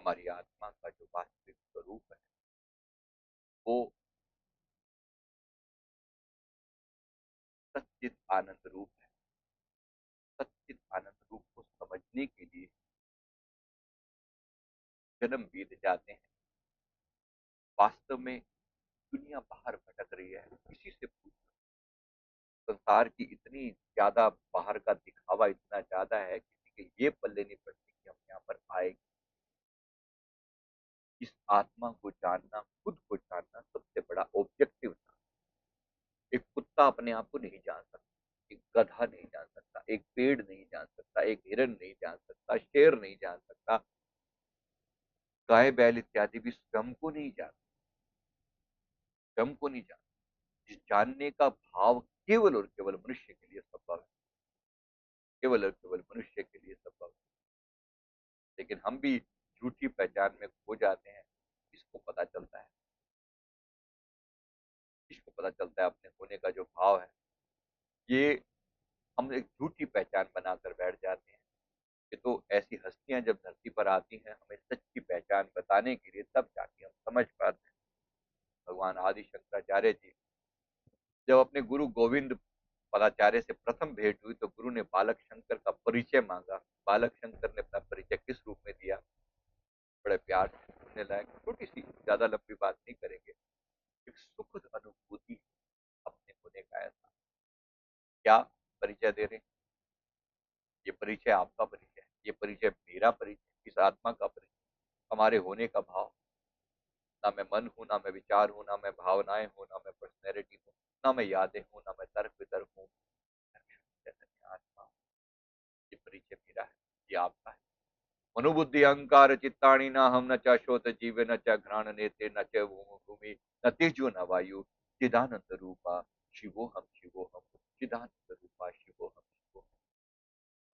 हमारी आत्मा का जो वास्तविक स्वरूप है वो सच्चित आनंद रूप है। सच्चित आनंद रूप को समझने के लिए जन्म बीत जाते हैं। वास्तव में दुनिया बाहर भटक रही है, किसी से पूछो। संसार की इतनी ज्यादा बाहर का दिखावा इतना ज्यादा है, किसी के ये पल्ले नहीं पड़ती कि हम यहाँ पर आए। इस आत्मा को जानना, खुद को जानना सबसे बड़ा ऑब्जेक्टिव था। एक कुत्ता अपने आप को नहीं जान सकता, एक गधा नहीं जान सकता, एक पेड़ नहीं जान सकता, एक हिरन नहीं जान सकता, शेर नहीं जान सकता, गाय बैल इत्यादि भी स्वयं को नहीं जान, स्वयं को नहीं जान। जिस जानने का भाव केवल और केवल मनुष्य के लिए संभव है, केवल और केवल मनुष्य के लिए संभव है। लेकिन हम भी झूठी पहचान में खो जाते हैं। इसको पता चलता है, इसको पता चलता है अपने होने का जो भाव है, ये हम एक झूठी पहचान बनाकर बैठ जाते हैं। ये तो ऐसी हस्तियां जब धरती पर आती हैं हमें सच की पहचान बताने के लिए, तब जाके हम समझ पाते हैं। भगवान आदि शंकराचार्य जी जब अपने गुरु गोविंद पदाचार्य से प्रथम भेंट हुई तो गुरु ने बालक शंकर का परिचय मांगा। बालक शंकर ने अपना परिचय किस रूप में दिया? बड़े प्यार से सुनने लायक छोटी सी, ज्यादा लंबी बात नहीं करेंगे। एक सुखद अनुभूति अपने होने का ऐसा क्या परिचय दे रहे हैं? ये परिचय आपका परिचय है, ये परिचय मेरा परिचय, इस आत्मा का परिचय, हमारे होने का भाव। ना मैं मन हूँ, ना मैं विचार हूँ, ना मैं भावनाएं हूँ, ना मैं पर्सनैलिटी हूँ, ना मैं यादें हूँ, ना मैं तर्क वितर्क हूँ। आत्मा, ये परिचय मेरा है, ये आपका है। मनोबुद्धि अहंकार चित्ताणि न हम, न च शोत जीव, न च घ्राण नेते, न च भूमि, न तेजो न वायु, चिदानंद रूपा शिवोहम शिवोहम, चिदानंद रूपा शिवोहम शिवोहम।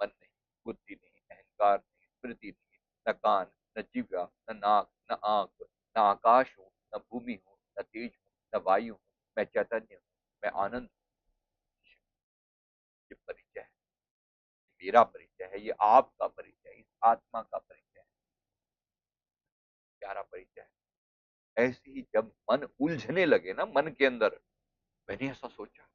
मन नहीं, बुद्धि नहीं, अहंकार नहीं, स्मृति नहीं, न कान, न जिह्वा, न नाक, न आंख, न आकाश हूँ, न भूमि हूँ, न तेज हूँ, न वायु हूँ, मैं चैतन्य हूँ, मैं आनंद हूँ। ये परिचय है, मेरा परिचय है, ये आपका परिचय है, इस आत्मा का परिचय है, प्यारा परिचय है। ऐसे ही जब मन उलझने लगे ना, मन के अंदर, मैंने ऐसा सोचा,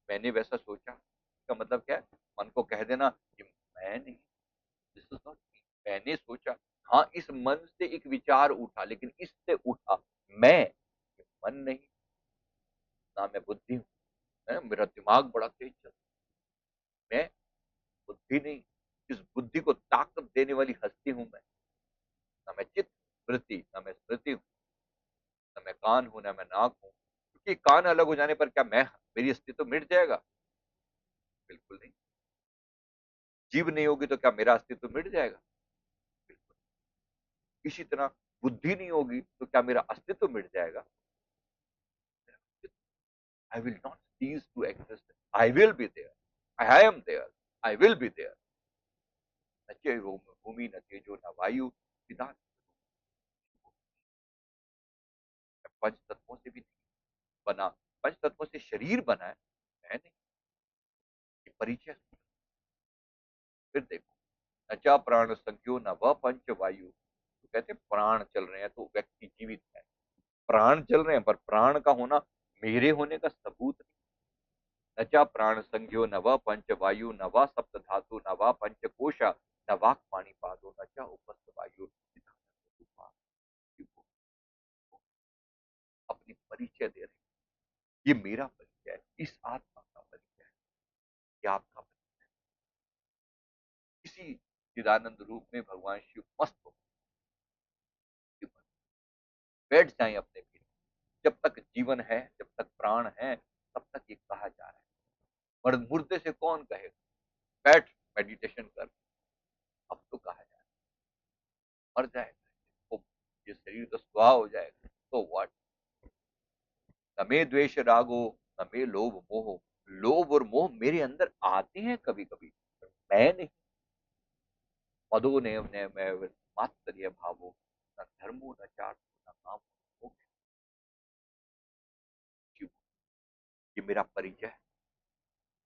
मैंने वैसा सोचा, इसका मतलब क्या है? मन को कह देना कि मैं नहीं, दिस इज नॉट मी, मैंने सोचा। हाँ, इस मन से एक विचार उठा, लेकिन इससे उठा मैं, ये मन नहीं, ना मैं बुद्धि हूँ, मेरा दिमाग बड़ा तेज चलता है, मैं बुद्धि नहीं, इस बुद्धि को ताकत देने वाली हस्ती हूं मैं। ना मैं चित्त वृत्ति, ना मैं स्मृति हूँ, ना मैं कान हूं, ना मैं नाक हूँ। क्योंकि कान अलग हो जाने पर क्या मैं, मेरी अस्तित्व तो मिट जाएगा? बिल्कुल नहीं। जीभ नहीं होगी तो क्या मेरा अस्तित्व मिट जाएगा? बिल्कुल। इसी तरह बुद्धि नहीं होगी तो क्या मेरा अस्तित्व मिट जाएगा? I will not cease to exist, I will be there, I am there, I will be there. न चैव भूमि, न तेजो, न वायु, विधान। पंच तत्वों से भी नहीं बना, पंच तत्वों से शरीर बना है, मैं नहीं। ये परिचय। फिर देखो, न चा प्राण संज्ञो न व पंच वायु, तो कहते हैं प्राण चल रहे हैं तो व्यक्ति जीवित है। प्राण चल रहे हैं पर प्राण का होना मेरे होने का सबूत नहीं। न चा प्राण संज्ञो न व पंच वायु, न व सप्त धातु, न व पंच कोशा, न वाक पाणी पादो, न चा उपस्थ वायु। अपनी परिचय दे रहे हैं, ये मेरा परिचय है, इस आत्मा का परिचय है, ये आपका परिचय है। इसी चिदानंद रूप में भगवान शिव मस्त हो बैठ जाए अपने भीतर। जब तक जीवन है, जब तक प्राण है, तब तक ये कहा जा रहा है। मर्द मुर्दे से कौन कहेगा बैठ मेडिटेशन कर? अब तो कहा जा रहा है, मर जाएगा वो, ये शरीर तो स्वाहा हो जाएगा तो व्हाट। न मे द्वेष रागो, न मे लोभ मोह। लोभ और मोह मेरे अंदर आते हैं कभी कभी, मैं नहीं। मदो नेव नेव मात्सर्य भावो, न धर्मो न चार्थ न काम मोक्ष। ये मेरा परिचय है।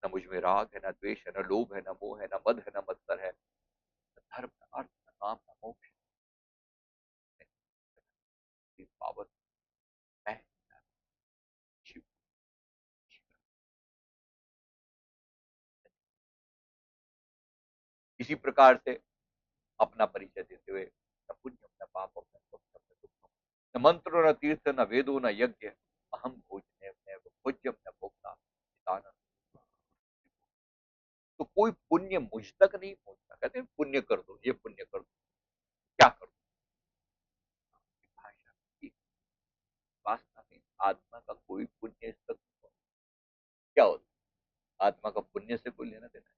न मुझ में राग है, न द्वेष है, न लोभ है, न मोह है, न मद है, न मत्सर है, न धर्म, न अर्थ, न काम, न मोक्ष। इसी प्रकार से अपना परिचय देते हुए, न पुण्यम न पापम न सुखम न दुःखम, न मंत्रो न तीर्थ न वेदो न यज्ञ, अहम भोजने भोज्यम न भोक्ता पितानंद। तो कोई पुण्य मुझ तक नहीं पहुंचता। कहते हैं पुण्य कर दो, ये पुण्य कर दो, क्या कर दो? भाषा की वास्तव में आत्मा का कोई पुण्य इस तक नहीं पहुंचता। क्या होता है? आत्मा का पुण्य से कोई लेना देना है?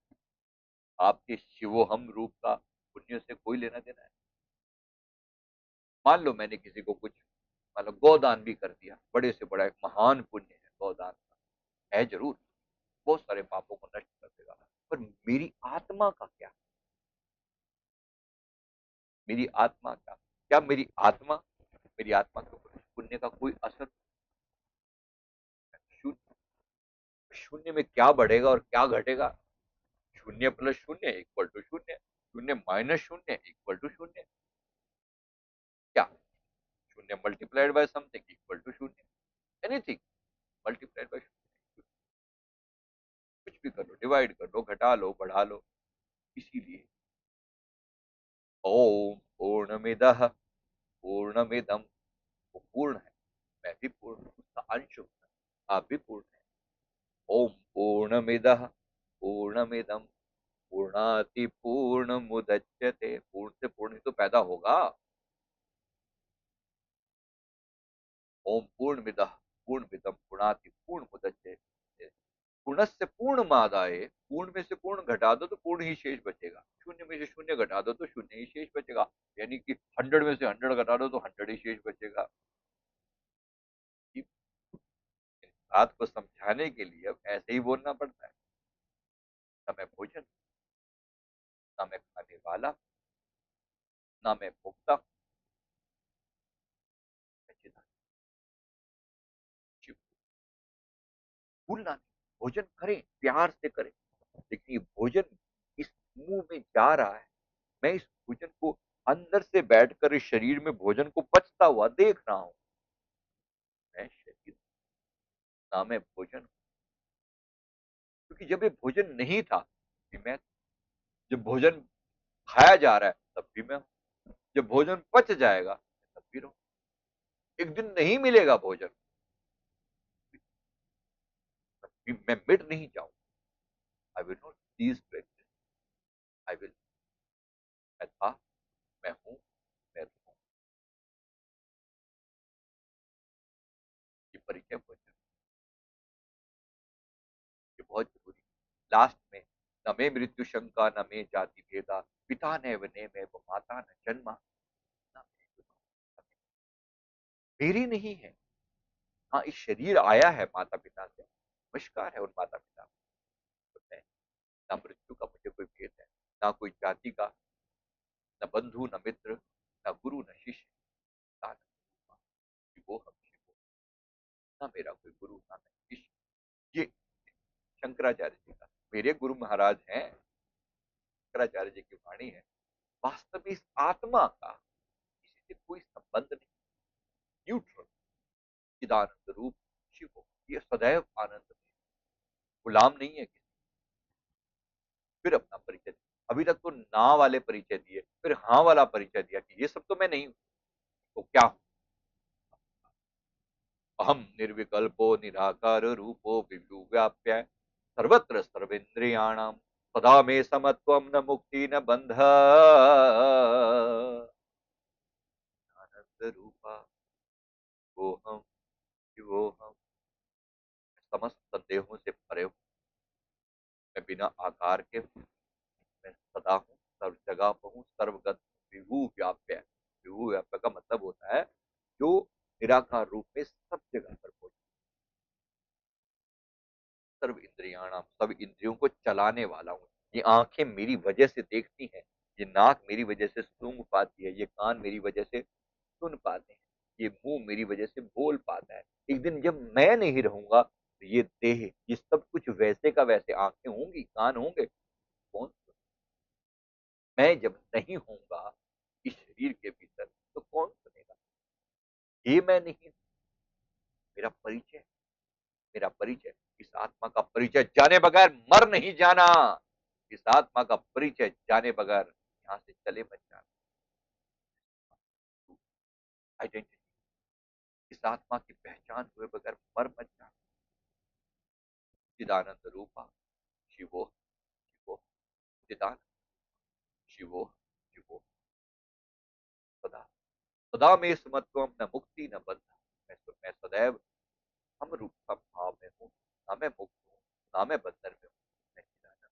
आपके शिवोहम रूप का पुण्य से कोई लेना देना है? मान लो मैंने किसी को कुछ, मान लो गोदान भी कर दिया, बड़े से बड़ा एक महान पुण्य है गोदान का, है जरूर, बहुत सारे पापों को नष्ट कर देगा। पर मेरी आत्मा का क्या? मेरी आत्मा का क्या? मेरी आत्मा के ऊपर पुण्य का कोई असर? शून्य। शून्य में क्या बढ़ेगा और क्या घटेगा? शून्य प्लस शून्य इक्वल टू शून्य, शून्य माइनस शून्य इक्वल टू शून्य। क्या? शून्य multiplied by something equal to शून्य। एनीथिंग मल्टीप्लाइड बाय शून्य, कुछ भी कर लो, डिवाइड कर लो, घटा लो, बढ़ा लो। इसीलिए ओम पूर्णमिदः पूर्णमिदम, वो पूर्ण है, मैं भी पूर्ण हूँ, उसका अंश हूँ, आप भी पूर्ण है। ओम पूर्णमिदः पूर्णमिदम पूर्णाति पूर्णमुदच्यते, पूर्ण से पूर्ण ही तो पैदा होगा। ओम पूर्णमिदः पूर्णमिदम पूर्णाति पूर्णमुदच्यते, पूर्णस्य पूर्णमादाय, पूर्ण में से पूर्ण घटा दो तो पूर्ण ही शेष बचेगा, शून्य में से शून्य घटा दो तो शून्य ही शेष बचेगा, यानी कि 100 में से 100 घटा दो तो 100 ही शेष बचेगा। इस बात को समझाने के लिए अब ऐसे ही बोलना पड़ता है। न मैं भोजन, न मैं खाने वाला, न मैं भोक्ता, मैं चिदानंद शिव। भूलना नहीं, भोजन करें, प्यार से करें, लेकिन ये भोजन इस मुंह में जा रहा है, मैं इस भोजन को अंदर से बैठकर इस शरीर में भोजन को पचता हुआ देख रहा हूं। मैं शरीर, ना मैं भोजन हूं। क्योंकि जब ये भोजन नहीं था भी मैं, जब भोजन खाया जा रहा है तब भी मैं हूं, जब भोजन पच जाएगा तब भी रहूं। एक दिन नहीं मिलेगा भोजन, तब भी मैं मिट नहीं जाऊं। I will not cease to exist, I will, मैं था, मैं हूं, मैं रहूं। ये परिचय भोजन, ये बहुत जरूरी है। लास्ट में, न मे मृत्यु शंका न मे जाति भेदा, पिता नैव नेमेव माता न जन्मा, न मे गुणा, मेरी नहीं है। हाँ, इस शरीर आया है माता पिता से, नमस्कार है उन माता पिता को। ना मृत्यु का मुझे कोई भेद है, ना कोई जाति का, न बंधु न मित्र, न गुरु न शिष्य, ना न शिवो हम शिवो, ना मेरा कोई गुरु ना मैं शिष्य। ये शंकराचार्य जी का, मेरे गुरु महाराज हैं, शंकराचार्य जी की वाणी है। वास्तव में इस आत्मा का किसी से कोई संबंध नहीं, न्यूट्रल, चिदानंद रूप शिव हो, ये सदैव आनंद में, गुलाम नहीं है किसी। फिर अपना परिचय दिया। अभी तक तो ना वाले परिचय दिए, फिर हाँ वाला परिचय दिया कि ये सब तो मैं नहीं हूं, तो क्या हूं? अहम निर्विकल्पो निराकार रूपो विव्याप्य सर्वत्र सर्वेन्द्रियाणां सदा मे समत्वं न मुक्ति न बंध, आनंद रूपा सोहम शिवोहम। समस्त संदेहों से परे हूं, मैं बिना आकार के हूं, मैं सदा हूं, सर्व जगह पर हूं, सर्वगत विभू व्याप्य। विभू व्याप्य का मतलब होता है जो निराकार रूप में सब जगह पर पहुंचे, सर्व इंद्रियाणाम, सब इंद्रियों को चलाने वाला हूँ। ये आंखें मेरी वजह से देखती हैं, ये नाक मेरी वजह से सूंघ पाती है, ये कान मेरी वजह से सुन पाते हैं, ये मुंह मेरी वजह से बोल पाता है। एक दिन जब मैं नहीं रहूंगा तो ये देह, ये सब कुछ वैसे का वैसे, आंखें होंगी, कान होंगे, कौन? मैं जब नहीं होऊंगा इस शरीर के भीतर तो कौन सुनेगा? ये मैं नहीं, मेरा परिचय, मेरा परिचय, इस आत्मा का परिचय जाने बगैर मर नहीं जाना। इस आत्मा का परिचय जाने बगैर यहाँ से चले मत जाना। आइडेंटिटी, इस आत्मा की पहचान हुए बगैर मर मत जाना। चिदानंद रूपा शिवो शिवो, चिदानंद शिवो शिवो, सदा सदा में सुमत्वम, न मुक्ति न बंध। मैं सदैव हम रूप का भाव में हूँ, ना मैं मुक्त हूँ, ना मैं बंधन में हूँ। मैं चिदानंद,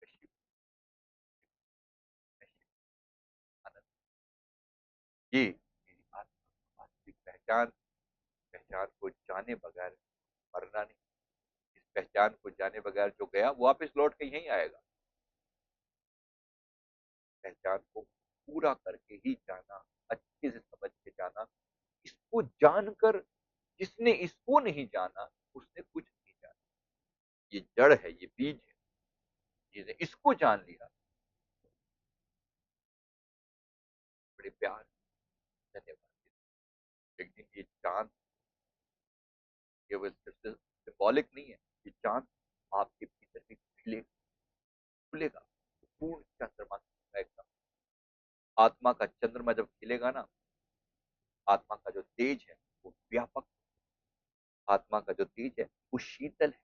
मैं शिव, मैं शिव आनंद। ये मेरी आत्मा वास्तविक पहचान, पहचान को जाने बगैर मरना नहीं। इस पहचान को जाने बगैर जो गया वो वापस लौट के यहीं आएगा। पहचान को पूरा करके ही जाना, अच्छे से समझ के जाना। इसको जानकर जिसने इसको नहीं जाना उसने कुछ नहीं जाना। ये जड़ है, ये बीज है। जिसने इसको जान लिया, बड़े प्यार, धन्यवाद। एक दिन ये चांद केवल सिर्फ सिंबॉलिक नहीं है, ये चांद आपके भीतर भी खिलेगा, खुलेगा। पूर्ण चंद्रमा का एकदम, आत्मा का चंद्रमा जब खिलेगा ना, आत्मा का जो तेज है वो व्यापक, आत्मा का जो तेज है वो शीतल है,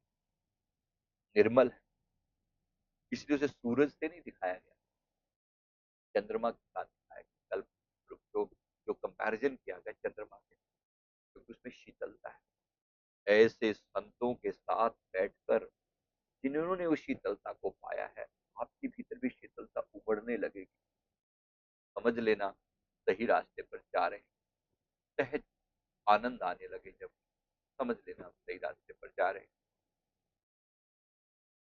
निर्मल है। इसलिए उसे सूरज से नहीं दिखाया गया, चंद्रमा के साथ दिखाया गया। कल जो जो कंपैरिजन किया गया चंद्रमा से, क्योंकि उसमें शीतलता है। ऐसे संतों के साथ बैठकर जिन्होंने उस शीतलता को पाया है, आपके भीतर भी शीतलता उमड़ने लगेगी। समझ लेना सही रास्ते पर जा रहे हैं। सहज आनंद आने लगे जब समझ लेना हम सही रास्ते पर जा रहे हैं।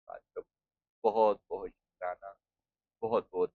आज तो बहुत बहुत शुक्राना, बहुत बहुत